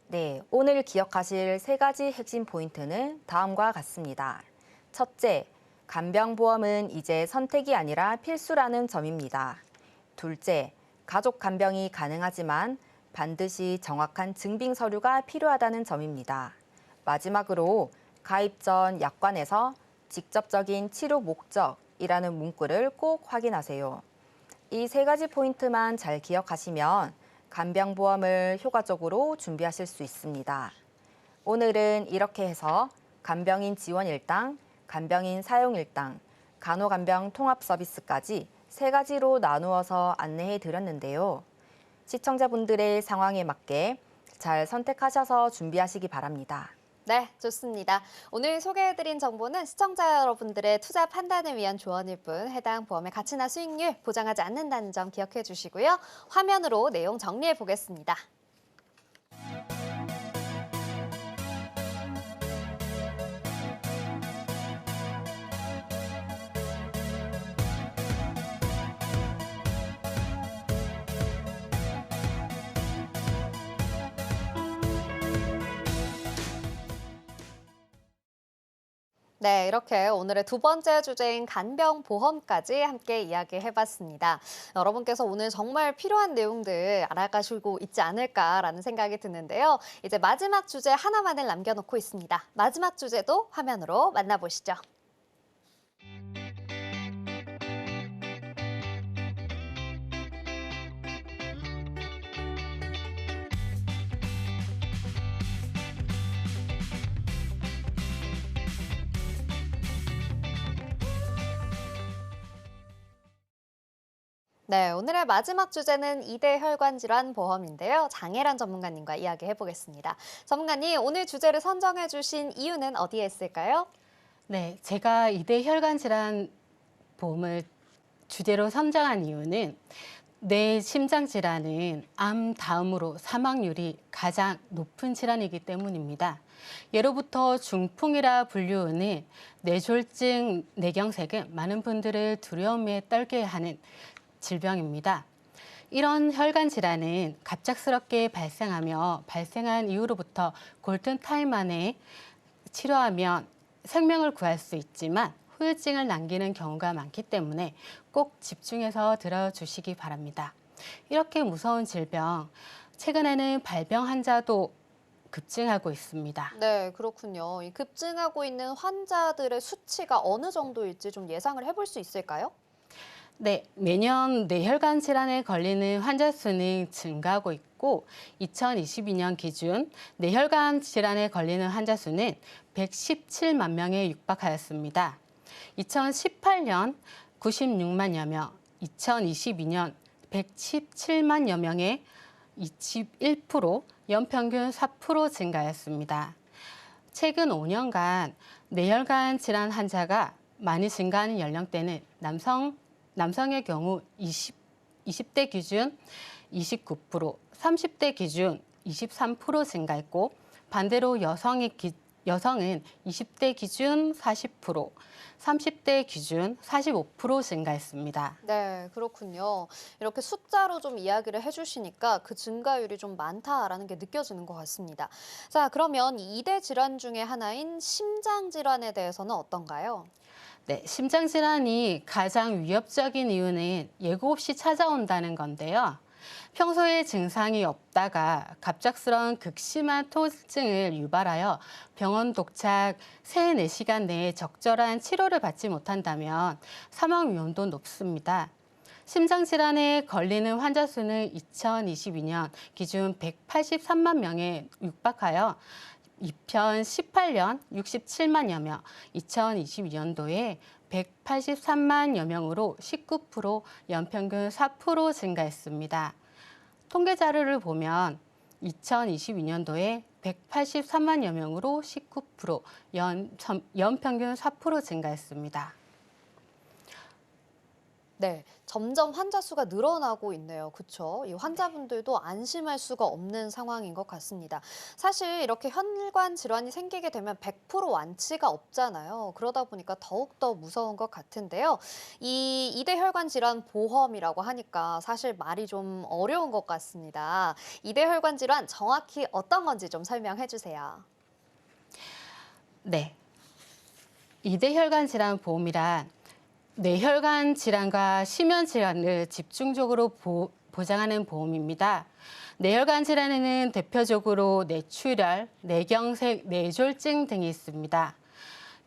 네, 오늘 기억하실 3가지 핵심 포인트는 다음과 같습니다. 첫째, 간병보험은 이제 선택이 아니라 필수라는 점입니다. 둘째, 가족 간병이 가능하지만 반드시 정확한 증빙 서류가 필요하다는 점입니다. 마지막으로 가입 전 약관에서 직접적인 치료 목적이라는 문구를 꼭 확인하세요. 이 3가지 포인트만 잘 기억하시면 간병보험을 효과적으로 준비하실 수 있습니다. 오늘은 이렇게 해서 간병인 지원 일당, 간병인 사용 일당, 간호간병 통합 서비스까지 3가지로 나누어서 안내해 드렸는데요. 시청자분들의 상황에 맞게 잘 선택하셔서 준비하시기 바랍니다. 네, 좋습니다. 오늘 소개해드린 정보는 시청자 여러분들의 투자 판단을 위한 조언일 뿐 해당 보험의 가치나 수익률 보장하지 않는다는 점 기억해 주시고요. 화면으로 내용 정리해 보겠습니다. 네, 이렇게 오늘의 2번째 주제인 간병보험까지 함께 이야기해봤습니다. 여러분께서 오늘 정말 필요한 내용들 알아가시고 있지 않을까라는 생각이 드는데요. 이제 마지막 주제 하나만을 남겨놓고 있습니다. 마지막 주제도 화면으로 만나보시죠. 네, 오늘의 마지막 주제는 2대 혈관 질환 보험인데요. 장혜란 전문가님과 이야기해 보겠습니다. 전문가님, 오늘 주제를 선정해 주신 이유는 어디에 있을까요? 네, 제가 2대 혈관 질환 보험을 주제로 선정한 이유는 뇌 심장 질환은 암 다음으로 사망률이 가장 높은 질환이기 때문입니다. 예로부터 중풍이라 불리우는 뇌졸중, 뇌경색은 많은 분들을 두려움에 떨게 하는 질병입니다. 이런 혈관 질환은 갑작스럽게 발생하며 발생한 이후로부터 골든타임 안에 치료하면 생명을 구할 수 있지만 후유증을 남기는 경우가 많기 때문에 꼭 집중해서 들어주시기 바랍니다. 이렇게 무서운 질병, 최근에는 발병 환자도 급증하고 있습니다. 네, 그렇군요. 이 급증하고 있는 환자들의 수치가 어느 정도일지 좀 예상을 해볼 수 있을까요? 네, 매년 뇌혈관 질환에 걸리는 환자 수는 증가하고 있고 2022년 기준 뇌혈관 질환에 걸리는 환자 수는 117만 명에 육박하였습니다. 2018년 96만여 명, 2022년 117만여 명의 21%, 연평균 4% 증가했습니다. 최근 5년간 뇌혈관 질환 환자가 많이 증가하는 연령대는 남성의 경우 20대 기준 29%, 30대 기준 23% 증가했고 반대로 여성은 20대 기준 40%, 30대 기준 45% 증가했습니다. 네, 그렇군요. 이렇게 숫자로 좀 이야기를 해주시니까 그 증가율이 좀 많다라는 게 느껴지는 것 같습니다. 자, 그러면 2대 질환 중에 하나인 심장 질환에 대해서는 어떤가요? 네, 심장 질환이 가장 위협적인 이유는 예고 없이 찾아온다는 건데요. 평소에 증상이 없다가 갑작스러운 극심한 통증을 유발하여 병원 도착 3, 4시간 내에 적절한 치료를 받지 못한다면 사망 위험도 높습니다. 심장질환에 걸리는 환자 수는 2022년 기준 183만 명에 육박하여 2018년 67만여 명, 2022년도에 183만여 명으로 19%, 연평균 4% 증가했습니다. 통계 자료를 보면 2022년도에 183만여 명으로 19%, 연평균 4% 증가했습니다. 네, 점점 환자 수가 늘어나고 있네요. 그렇죠? 이 환자분들도 안심할 수가 없는 상황인 것 같습니다. 사실 이렇게 혈관 질환이 생기게 되면 100% 완치가 없잖아요. 그러다 보니까 더욱더 무서운 것 같은데요. 이 2대 혈관 질환 보험이라고 하니까 사실 말이 좀 어려운 것 같습니다. 2대 혈관 질환 정확히 어떤 건지 좀 설명해 주세요. 네, 2대 혈관 질환 보험이란 뇌혈관 질환과 심연 질환을 집중적으로 보장하는 보험입니다. 뇌혈관 질환에는 대표적으로 뇌출혈, 뇌경색, 뇌졸중 등이 있습니다.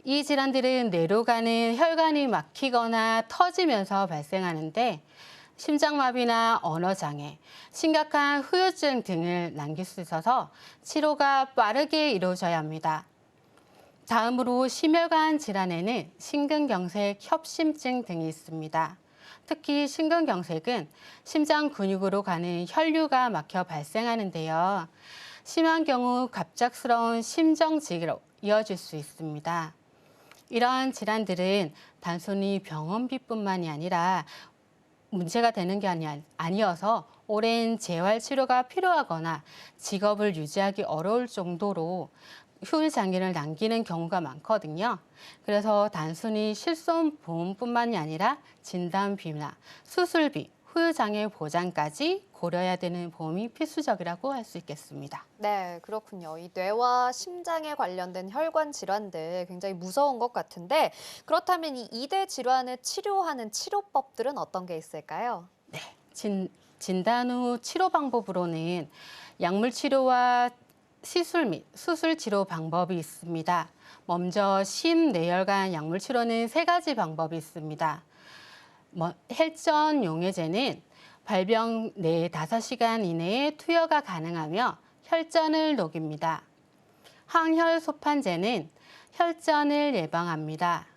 이 질환들은 뇌로 가는 혈관이 막히거나 터지면서 발생하는데 심장마비나 언어장애, 심각한 후유증 등을 남길 수 있어서 치료가 빠르게 이루어져야 합니다. 다음으로 심혈관 질환에는 심근경색, 협심증 등이 있습니다. 특히 심근경색은 심장 근육으로 가는 혈류가 막혀 발생하는데요. 심한 경우 갑작스러운 심정지로 이어질 수 있습니다. 이러한 질환들은 단순히 병원비뿐만이 아니라 문제가 되는 게 아니어서 오랜 재활 치료가 필요하거나 직업을 유지하기 어려울 정도로 후유 장애를 남기는 경우가 많거든요. 그래서 단순히 실손보험뿐만이 아니라 진단비나 수술비, 후유 장애 보장까지 고려해야 되는 보험이 필수적이라고 할 수 있겠습니다. 네, 그렇군요. 이 뇌와 심장에 관련된 혈관 질환들 굉장히 무서운 것 같은데 그렇다면 이 2대 질환을 치료하는 치료법들은 어떤 게 있을까요? 네, 진단 후 치료 방법으로는 약물 치료와 시술 및 수술 치료 방법이 있습니다. 먼저 심뇌혈관 약물 치료는 3가지 방법이 있습니다. 혈전 용해제는 발병 내 5시간 이내에 투여가 가능하며 혈전을 녹입니다. 항혈소판제는 혈전을 예방합니다.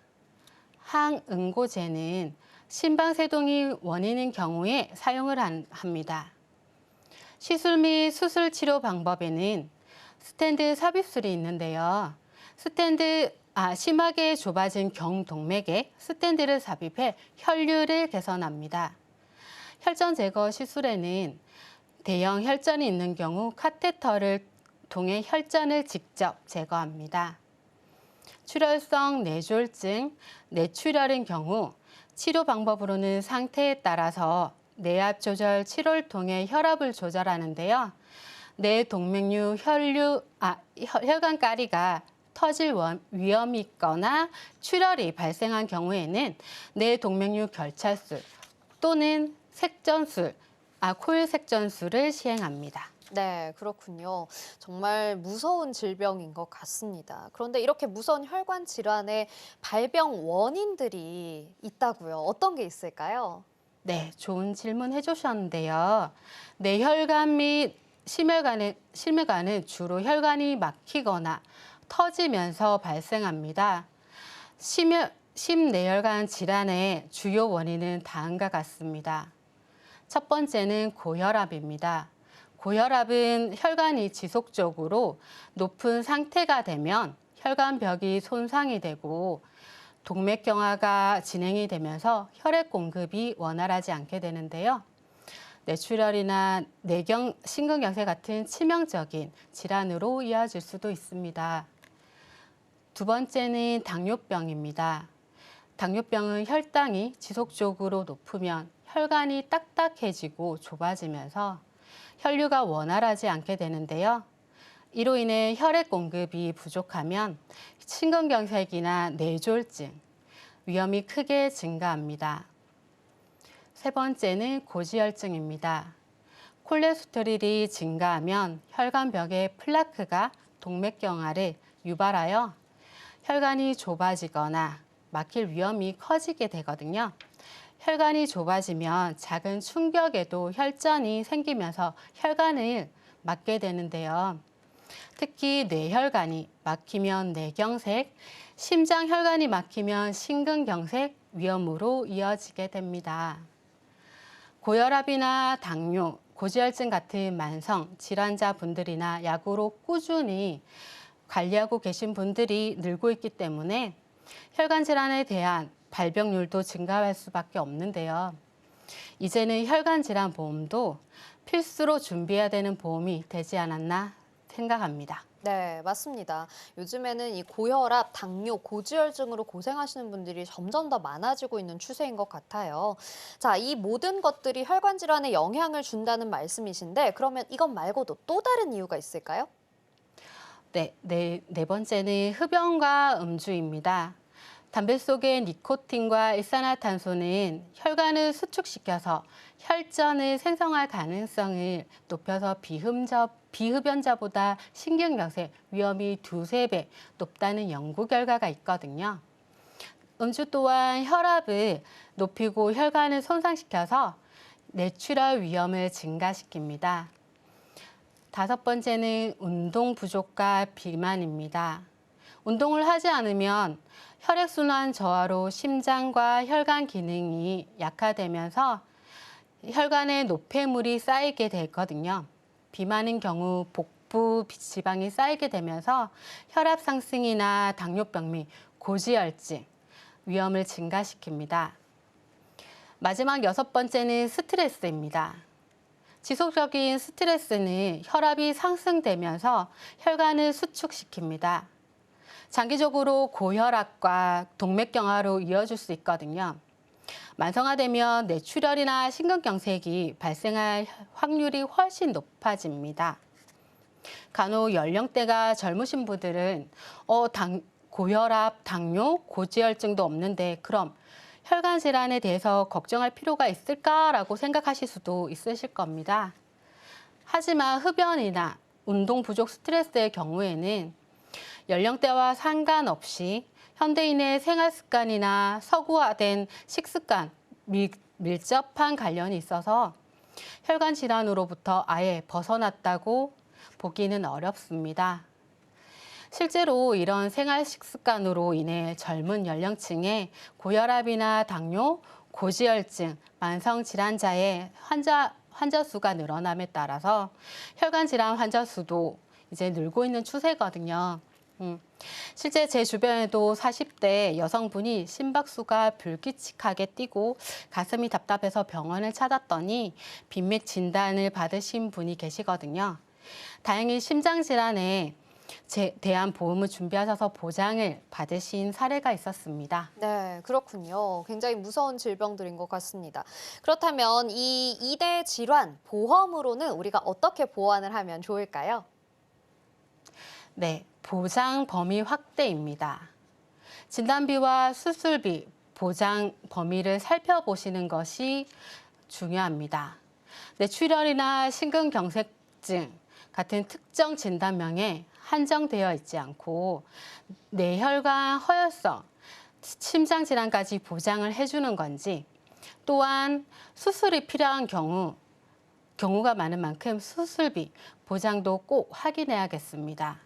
항응고제는 심방세동이 원인인 경우에 사용을 합니다. 시술 및 수술 치료 방법에는 스텐트 삽입술이 있는데요. 심하게 좁아진 경동맥에 스텐트를 삽입해 혈류를 개선합니다. 혈전 제거 시술에는 대형 혈전이 있는 경우 카테터를 통해 혈전을 직접 제거합니다. 출혈성 뇌졸중, 뇌출혈인 경우 치료 방법으로는 상태에 따라서 뇌압 조절 치료를 통해 혈압을 조절하는데요. 뇌동맥류 혈관 가리가 터질 위험이 있거나 출혈이 발생한 경우에는 뇌동맥류 결찰술 또는 코일 색전술을 시행합니다. 네, 그렇군요. 정말 무서운 질병인 것 같습니다. 그런데 이렇게 무서운 혈관 질환의 발병 원인들이 있다고요. 어떤 게 있을까요? 네, 좋은 질문 해주셨는데요. 뇌혈관 및 심혈관은 주로 혈관이 막히거나 터지면서 발생합니다. 심내혈관 질환의 주요 원인은 다음과 같습니다. 첫 번째는 고혈압입니다. 고혈압은 혈관이 지속적으로 높은 상태가 되면 혈관벽이 손상이 되고 동맥경화가 진행이 되면서 혈액 공급이 원활하지 않게 되는데요. 뇌출혈이나 심근경색 같은 치명적인 질환으로 이어질 수도 있습니다. 두 번째는 당뇨병입니다. 당뇨병은 혈당이 지속적으로 높으면 혈관이 딱딱해지고 좁아지면서 혈류가 원활하지 않게 되는데요. 이로 인해 혈액 공급이 부족하면 심근경색이나 뇌졸중, 위험이 크게 증가합니다. 세 번째는 고지혈증입니다. 콜레스테롤이 증가하면 혈관벽의 플라크가 동맥경화를 유발하여 혈관이 좁아지거나 막힐 위험이 커지게 되거든요. 혈관이 좁아지면 작은 충격에도 혈전이 생기면서 혈관을 막게 되는데요. 특히 뇌혈관이 막히면 뇌경색, 심장혈관이 막히면 심근경색 위험으로 이어지게 됩니다. 고혈압이나 당뇨, 고지혈증 같은 만성 질환자분들이나 약으로 꾸준히 관리하고 계신 분들이 늘고 있기 때문에 혈관 질환에 대한 발병률도 증가할 수밖에 없는데요. 이제는 혈관 질환 보험도 필수로 준비해야 되는 보험이 되지 않았나 생각합니다. 네, 맞습니다. 요즘에는 이 고혈압, 당뇨, 고지혈증으로 고생하시는 분들이 점점 더 많아지고 있는 추세인 것 같아요. 자, 이 모든 것들이 혈관 질환에 영향을 준다는 말씀이신데 그러면 이것 말고도 또 다른 이유가 있을까요? 네 번째는 흡연과 음주입니다. 담배 속의 니코틴과 일산화탄소는 혈관을 수축시켜서 혈전을 생성할 가능성을 높여서 비흡연자보다 심근경색 위험이 2~3배 높다는 연구 결과가 있거든요. 음주 또한 혈압을 높이고 혈관을 손상시켜서 뇌출혈 위험을 증가시킵니다. 다섯 번째는 운동 부족과 비만입니다. 운동을 하지 않으면 혈액순환 저하로 심장과 혈관 기능이 약화되면서 혈관에 노폐물이 쌓이게 되거든요. 비만인 경우 복부 지방이 쌓이게 되면서 혈압 상승이나 당뇨병 및 고지혈증 위험을 증가시킵니다. 마지막 여섯 번째는 스트레스입니다. 지속적인 스트레스는 혈압이 상승되면서 혈관을 수축시킵니다. 장기적으로 고혈압과 동맥경화로 이어질 수 있거든요. 만성화되면 뇌출혈이나 심근경색이 발생할 확률이 훨씬 높아집니다. 간혹 연령대가 젊으신 분들은 고혈압, 당뇨, 고지혈증도 없는데 그럼 혈관 질환에 대해서 걱정할 필요가 있을까라고 생각하실 수도 있으실 겁니다. 하지만 흡연이나 운동 부족 스트레스의 경우에는 연령대와 상관없이 현대인의 생활 습관이나 서구화된 식습관, 밀접한 관련이 있어서 혈관 질환으로부터 아예 벗어났다고 보기는 어렵습니다. 실제로 이런 생활 식습관으로 인해 젊은 연령층의 고혈압이나 당뇨, 고지혈증, 만성 질환자의 환자 수가 늘어남에 따라서 혈관 질환 환자 수도 이제 늘고 있는 추세거든요. 실제 제 주변에도 40대 여성분이 심박수가 불규칙하게 뛰고 가슴이 답답해서 병원을 찾았더니 빈맥 진단을 받으신 분이 계시거든요. 다행히 심장질환에 대한 보험을 준비하셔서 보장을 받으신 사례가 있었습니다. 네, 그렇군요. 굉장히 무서운 질병들인 것 같습니다. 그렇다면 이 2대 질환 보험으로는 우리가 어떻게 보완을 하면 좋을까요? 네, 보장 범위 확대입니다. 진단비와 수술비, 보장 범위를 살펴보시는 것이 중요합니다. 뇌출혈이나 심근경색증 같은 특정 진단명에 한정되어 있지 않고 뇌혈관 허혈성, 심장질환까지 보장을 해주는 건지 또한 수술이 필요한 경우가 많은 만큼 수술비, 보장도 꼭 확인해야겠습니다.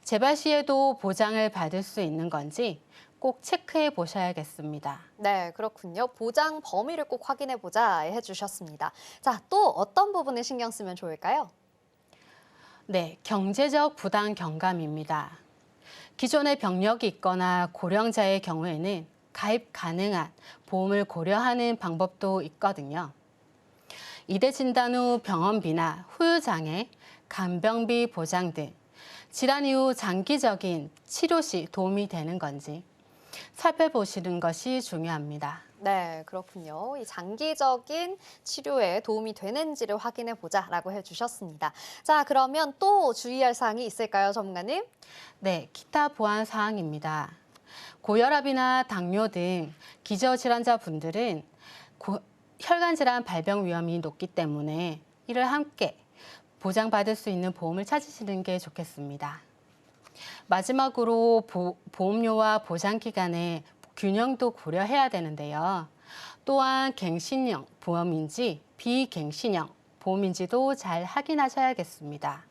재발 시에도 보장을 받을 수 있는 건지 꼭 체크해 보셔야겠습니다. 네, 그렇군요. 보장 범위를 꼭 확인해 보자 해주셨습니다. 자, 또 어떤 부분을 신경 쓰면 좋을까요? 네, 경제적 부담 경감입니다. 기존에 병력이 있거나 고령자의 경우에는 가입 가능한 보험을 고려하는 방법도 있거든요. 이대 진단 후 병원비나 후유장애, 간병비 보장 등 질환 이후 장기적인 치료 시 도움이 되는 건지 살펴보시는 것이 중요합니다. 네, 그렇군요. 이 장기적인 치료에 도움이 되는지를 확인해 보자라고 해주셨습니다. 자, 그러면 또 주의할 사항이 있을까요, 전문가님? 네, 기타 보안 사항입니다. 고혈압이나 당뇨 등 기저질환자분들은 혈관질환 발병 위험이 높기 때문에 이를 함께 보장받을 수 있는 보험을 찾으시는 게 좋겠습니다. 마지막으로 보험료와 보장 기간의 균형도 고려해야 되는데요. 또한 갱신형 보험인지 비갱신형 보험인지도 잘 확인하셔야겠습니다.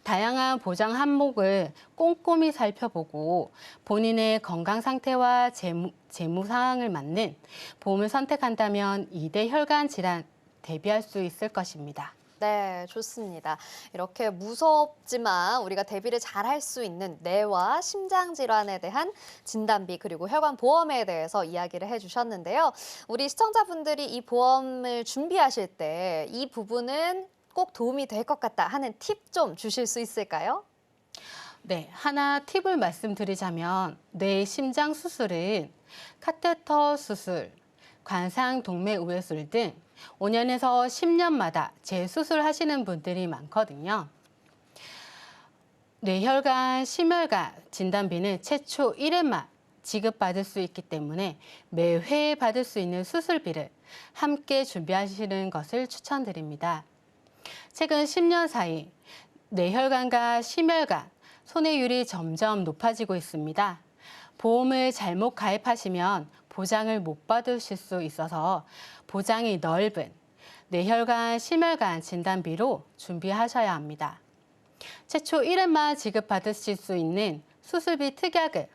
다양한 보장 항목을 꼼꼼히 살펴보고 본인의 건강 상태와 재무 상황을 맞는 보험을 선택한다면 이대 혈관 질환 대비할 수 있을 것입니다. 네, 좋습니다. 이렇게 무섭지만 우리가 대비를 잘 할 수 있는 뇌와 심장 질환에 대한 진단비 그리고 혈관 보험에 대해서 이야기를 해주셨는데요. 우리 시청자분들이 이 보험을 준비하실 때 이 부분은 꼭 도움이 될 것 같다 하는 팁 좀 주실 수 있을까요? 네, 하나 팁을 말씀드리자면 뇌 심장 수술은 카테터 수술, 관상 동맥 우회술 등 5년에서 10년마다 재수술하시는 분들이 많거든요. 뇌혈관, 심혈관 진단비는 최초 1회만 지급받을 수 있기 때문에 매회 받을 수 있는 수술비를 함께 준비하시는 것을 추천드립니다. 최근 10년 사이 뇌혈관과 심혈관 손해율이 점점 높아지고 있습니다. 보험을 잘못 가입하시면 보장을 못 받으실 수 있어서 보장이 넓은 뇌혈관, 심혈관 진단비로 준비하셔야 합니다. 최초 1회만 지급받으실 수 있는 수술비 특약을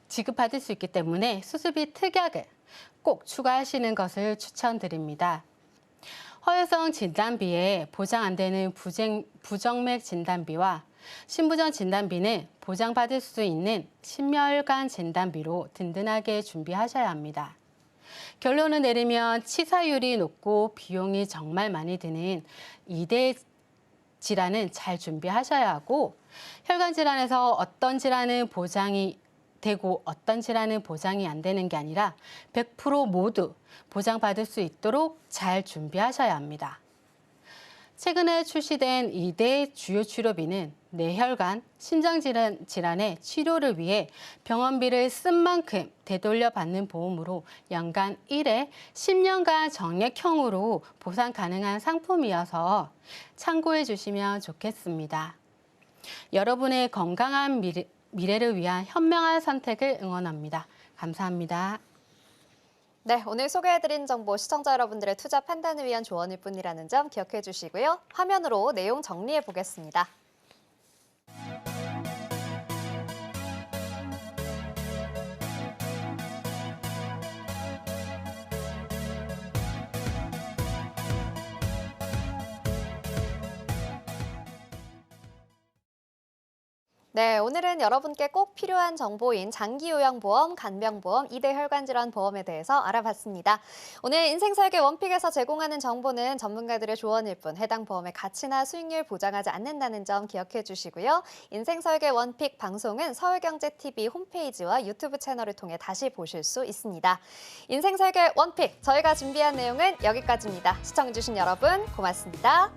지급받을 수 있기 때문에 수술비 특약을 꼭 추가하시는 것을 추천드립니다. 허유성 진단비에 보장 안 되는 부정맥 진단비와 신부전 진단비는 보장받을 수 있는 심혈관 진단비로 든든하게 준비하셔야 합니다. 결론을 내리면 치사율이 높고 비용이 정말 많이 드는 이대 질환은 잘 준비하셔야 하고 혈관 질환에서 어떤 질환은 보장이 되고 어떤 질환은 보장이 안 되는 게 아니라 100% 모두 보장받을 수 있도록 잘 준비하셔야 합니다. 최근에 출시된 2대 주요 치료비는 뇌혈관, 심장질환의 치료를 위해 병원비를 쓴 만큼 되돌려 받는 보험으로 연간 1회 10년간 정액형으로 보상 가능한 상품이어서 참고해 주시면 좋겠습니다. 여러분의 건강한 미래를 위한 현명한 선택을 응원합니다. 감사합니다. 네, 오늘 소개해드린 정보 시청자 여러분들의 투자 판단을 위한 조언일 뿐이라는 점 기억해 주시고요. 화면으로 내용 정리해 보겠습니다. 네, 오늘은 여러분께 꼭 필요한 정보인 장기요양보험, 간병보험, 이대 혈관질환보험에 대해서 알아봤습니다. 오늘 인생설계 원픽에서 제공하는 정보는 전문가들의 조언일 뿐 해당 보험의 가치나 수익률 보장하지 않는다는 점 기억해 주시고요. 인생설계 원픽 방송은 서울경제TV 홈페이지와 유튜브 채널을 통해 다시 보실 수 있습니다. 인생설계 원픽, 저희가 준비한 내용은 여기까지입니다. 시청해주신 여러분 고맙습니다.